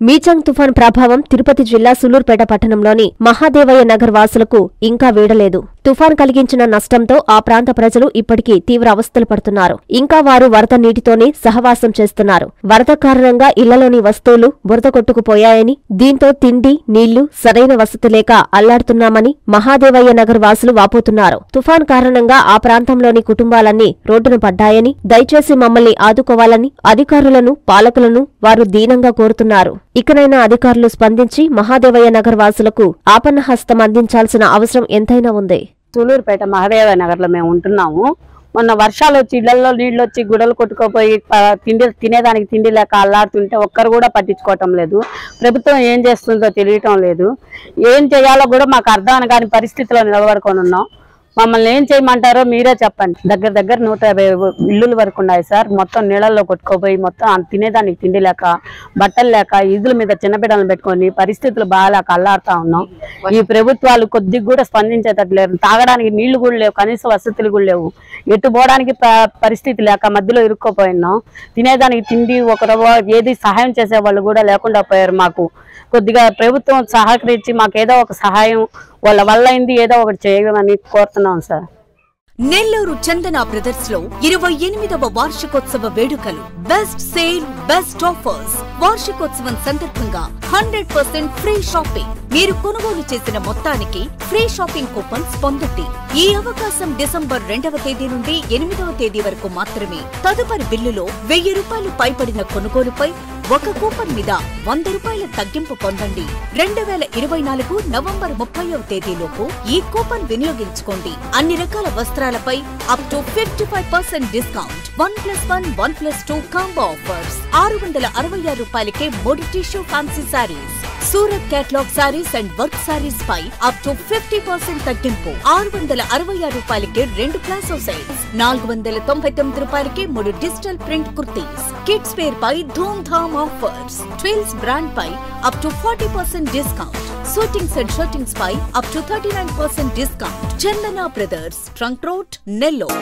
మీచంగ్ తుఫాన్ ప్రభావం తిరుపతి జిల్లా సులూర్పేట పట్టణంలోని మహాదేవయ్య నగర్ వాసులకు ఇంకా వీడలేదు. తుఫాన్ కలిగించిన నష్టంతో ఆ ప్రాంత ప్రజలు ఇప్పటికీ తీవ్ర అవస్థలు పడుతున్నారు. ఇంకా వారు వరద నీటితోనే సహవాసం చేస్తున్నారు. వరద కారణంగా ఇళ్లలోని వస్తువులు బురద కొట్టుకుపోయాయని, దీంతో తిండి, నీళ్లు సరైన వసతి లేక అల్లాడుతున్నామని మహాదేవయ్య నగర్ వాసులు వాపోతున్నారు. తుఫాన్ కారణంగా ఆ ప్రాంతంలోని కుటుంబాలన్నీ రోడ్డున పడ్డాయని, దయచేసి మమ్మల్ని ఆదుకోవాలని అధికారులను, పాలకులను వారు దీనంగా కోరుతున్నారు. ఇకనైనా అధికారులు స్పందించి మహాదేవయ్య నగర్ వాసులకు ఆపన్నహస్తం అందించాల్సిన అవసరం ఎంతైనా ఉంది. సూలూరుపేట మహాదేవయ్య నగర్ లో మేము ఉంటున్నాము. మొన్న వర్షాలు వచ్చి ఇళ్లలో నీళ్లు వచ్చి గుడలు కొట్టుకుపోయి తినేదానికి తిండి లేక అల్లాడుతుంటే ఒక్కరు కూడా పట్టించుకోవటం లేదు. ప్రభుత్వం ఏం చేస్తుందో తెలియటం లేదు. ఏం చేయాలో కూడా మాకు అర్థం కాని పరిస్థితిలో నిలబడుకొని ఉన్నాం. మమ్మల్ని ఏం చేయమంటారో మీరే చెప్పండి. దగ్గర 150 ఇల్లుల వరకు ఉన్నాయి సార్. మొత్తం నీళ్ళల్లో కొట్టుకోపోయి మొత్తం తినేదానికి తిండి లేక, బట్టలు లేక, ఈదుల మీద చిన్నబిడ్డలను పెట్టుకొని పరిస్థితులు బాగాలేక అల్లాడుతా ఉన్నాం. ఈ ప్రభుత్వాలు కొద్దిగా కూడా స్పందించేటట్లేరు. తాగడానికి నీళ్లు కూడా లేవు, కనీస వసతులు కూడా లేవు. ఎటు పోవడానికి పరిస్థితి లేక మధ్యలో ఇరుక్కోపోయినాం. తినేదానికి తిండి ఏది సహాయం చేసే వాళ్ళు కూడా లేకుండా పోయారు. మాకు కొద్దిగా ప్రభుత్వం సహకరించి మాకేదో ఒక సహాయం వాళ్ళ వల్ల అయింది ఏదో ఒకటి చేయమని కోరుతున్నాం సార్. నెల్లూరు చందన బ్రదర్స్ లో 28వ వార్షికోత్సవ వేడుకలు. Best sale, best offers. వార్షికోత్సవం సందర్భంగా 100% ఫ్రీ షాపింగ్. మీరు కొనుగోలు చేసిన మొత్తానికి ఫ్రీ షాపింగ్ కూపన్స్ పొందండి. ఈ అవకాశం డిసెంబర్ 2వ తేదీ నుండి 8వ తేదీ వరకు మాత్రమే. తదుపరి బిల్లులో 1000 రూపాయలు పైబడిన కొనుగోలుపై ఒక కూపన్ మీద 100 రూపాయల తగ్గింపు పొందండి. 2024 నవంబర్ 30వ తేదీలోపు ఈ కూపన్ వినియోగించుకోండి. అన్ని రకాల వస్త్రాలపై up to 55% discount. 1+1, 1+2 combo offers. 666 రూపాయలకే 3 tissue fancy saris. Surat catalogue saris and work saris పై అప్ టు 50% తగ్గింపు. 666 రూపాయలకే 2 ప్లాసో సెట్స్. 499 రూపాయలకే 3 digital print kurtis. Kids wear పై ధూమ్ ధామ్ ఆఫర్స్. ట్విల్స్ బ్రాండ్ పై up to 40% discount. Suitings and shirtings పై up to 39% discount. Chandana brothers, trunk road, Nellore.